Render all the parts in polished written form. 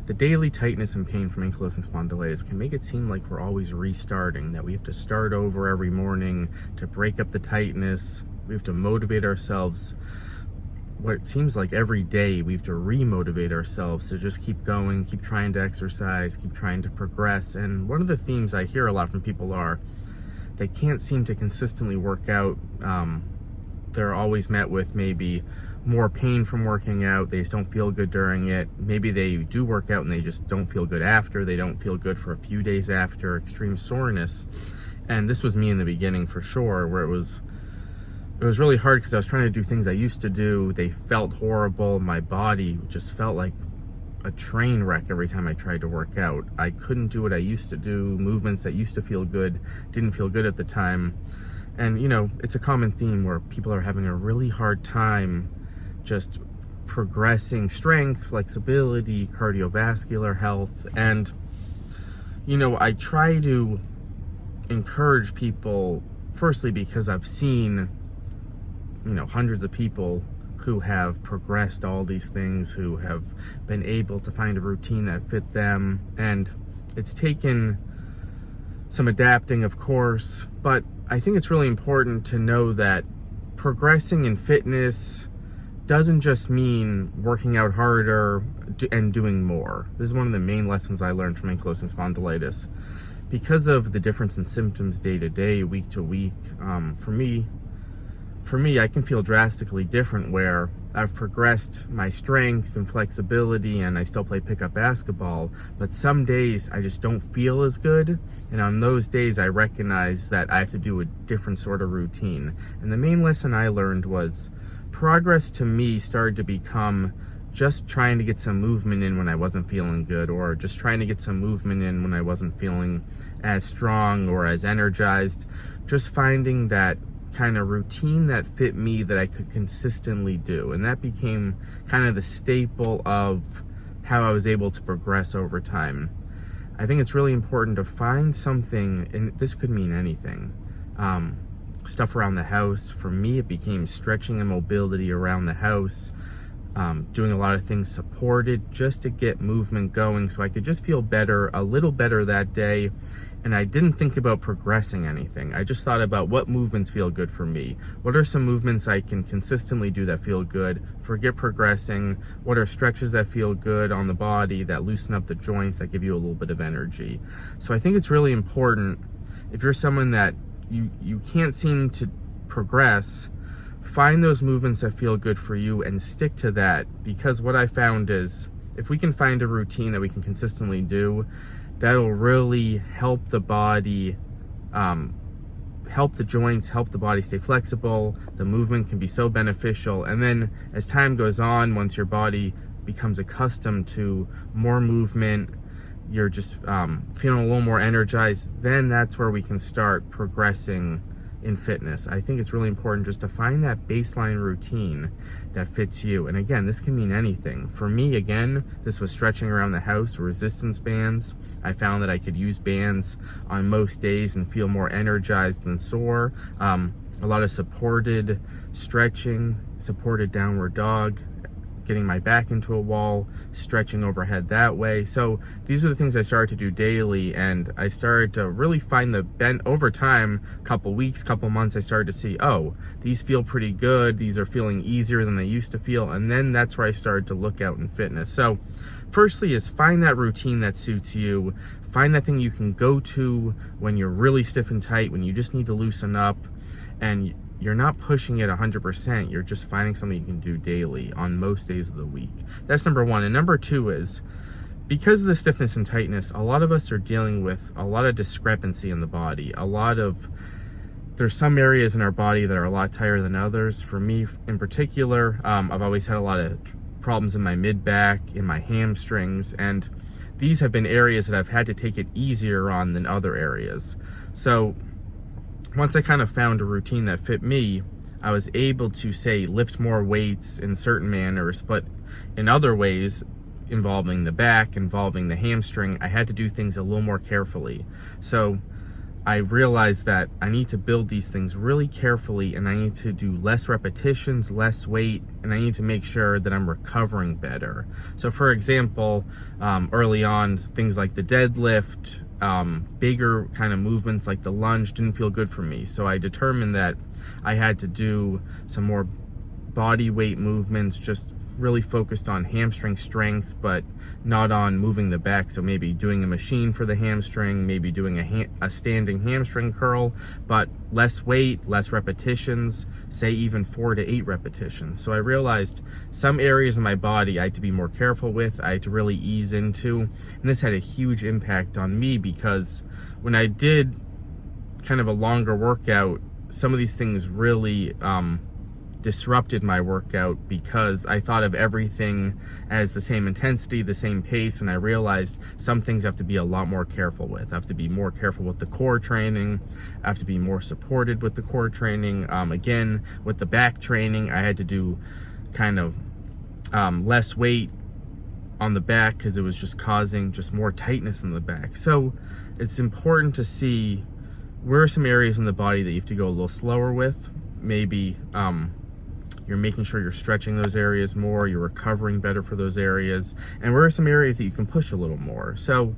The daily tightness and pain from ankylosing spondylitis can make it seem like we're always restarting, that we have to start over every morning to break up the tightness. We have to motivate ourselves. What it seems like every day we have to re-motivate ourselves to just keep going, keep trying to exercise, keep trying to progress. And one of the themes I hear a lot from people are they can't seem to consistently work out. They're always met with maybe more pain from working out. They just don't feel good during it. Maybe they do work out and they just don't feel good after. They don't feel good for a few days after. Extreme soreness. And this was me in the beginning for sure, where it was really hard because I was trying to do things I used to do. They felt horrible. My body just felt like a train wreck every time I tried to work out. I couldn't do what I used to do. Movements that used to feel good didn't feel good at the time. And, you know, it's a common theme where people are having a really hard time just progressing strength, flexibility, cardiovascular health. And, you know, I try to encourage people, firstly, because I've seen, you know, hundreds of people who have progressed all these things, who have been able to find a routine that fit them. And it's taken some adapting, of course, but I think it's really important to know that progressing in fitness doesn't just mean working out harder and doing more. This is one of the main lessons I learned from ankylosing spondylitis. Because of the difference in symptoms day to day, week to week, for me, I can feel drastically different where I've progressed my strength and flexibility and I still play pickup basketball, but some days I just don't feel as good. And on those days, I recognize that I have to do a different sort of routine. And the main lesson I learned was progress to me started to become just trying to get some movement in when I wasn't feeling good, or just trying to get some movement in when I wasn't feeling as strong or as energized. Just finding that kind of routine that fit me that I could consistently do. And that became kind of the staple of how I was able to progress over time. I think it's really important to find something, and this could mean anything. Stuff around the house. For me, it became stretching and mobility around the house, doing a lot of things supported just to get movement going so I could just feel better, a little better that day. And I didn't think about progressing anything. I just thought about what movements feel good for me. What are some movements I can consistently do that feel good? Forget progressing. What are stretches that feel good on the body, that loosen up the joints, that give you a little bit of energy? So I think it's really important, if you're someone that you can't seem to progress, find those movements that feel good for you and stick to that. Because what I found is, if we can find a routine that we can consistently do, that'll really help the body, help the joints, help the body stay flexible. The movement can be so beneficial. And then as time goes on, once your body becomes accustomed to more movement, you're just feeling a little more energized, then that's where we can start progressing in fitness. I think it's really important just to find that baseline routine that fits you. And again, this can mean anything. For me, again, this was stretching around the house, resistance bands. I found that I could use bands on most days and feel more energized than sore. A lot of supported stretching, supported downward dog, getting my back into a wall, stretching overhead that way. So these are the things I started to do daily, and I started to really find the bend over time. Couple weeks, couple months, I started to see, oh, these feel pretty good. These are feeling easier than they used to feel. And then that's where I started to look out in fitness. So firstly is find that routine that suits you. Find that thing you can go to when you're really stiff and tight, when you just need to loosen up, and you're not pushing it 100%. You're just finding something you can do daily on most days of the week. That's number one. And number two is, because of the stiffness and tightness, a lot of us are dealing with a lot of discrepancy in the body. There's some areas in our body that are a lot tighter than others. For me in particular, I've always had a lot of problems in my mid-back, in my hamstrings, and these have been areas that I've had to take it easier on than other areas. So once I kind of found a routine that fit me, I was able to, say, lift more weights in certain manners, but in other ways, involving the back, involving the hamstring, I had to do things a little more carefully. So I realized that I need to build these things really carefully, and I need to do less repetitions, less weight, and I need to make sure that I'm recovering better. So for example, early on, things like the deadlift, bigger kind of movements like the lunge didn't feel good for me. So I determined that I had to do some more body weight movements, just really focused on hamstring strength, but not on moving the back. So maybe doing a machine for the hamstring, maybe doing a standing hamstring curl, but less weight, less repetitions, say even 4 to 8 repetitions. So I realized some areas of my body I had to be more careful with, I had to really ease into, and this had a huge impact on me because when I did kind of a longer workout, some of these things really disrupted my workout because I thought of everything as the same intensity, the same pace, and I realized some things I have to be a lot more careful with. I have to be more careful with the core training. I have to be more supported with the core training. Again, with the back training, I had to do kind of less weight on the back because it was just causing just more tightness in the back. So it's important to see where are some areas in the body that you have to go a little slower with. Maybe you're making sure you're stretching those areas more, you're recovering better for those areas, and where are some areas that you can push a little more. So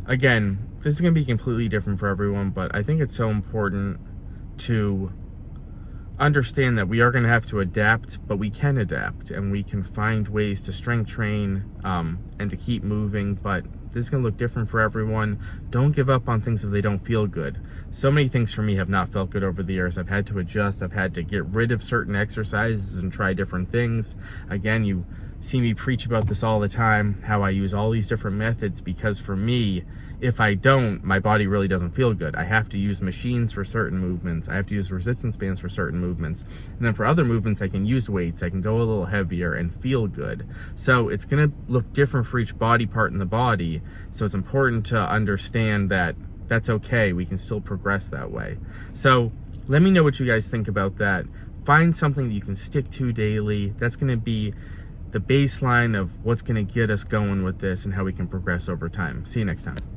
again, this is going to be completely different for everyone, but I think it's so important to understand that we are going to have to adapt, but we can adapt and we can find ways to strength train and to keep moving. But this is going to look different for everyone. Don't give up on things if they don't feel good. So many things for me have not felt good over the years. I've had to adjust. I've had to get rid of certain exercises and try different things. Again, you see me preach about this all the time, how I use all these different methods, because for me, if I don't, my body really doesn't feel good. I have to use machines for certain movements. I have to use resistance bands for certain movements. And then for other movements, I can use weights. I can go a little heavier and feel good. So it's going to look different for each body part in the body. So it's important to understand that that's okay. We can still progress that way. So let me know what you guys think about that. Find something that you can stick to daily. That's going to be the baseline of what's going to get us going with this and how we can progress over time. See you next time.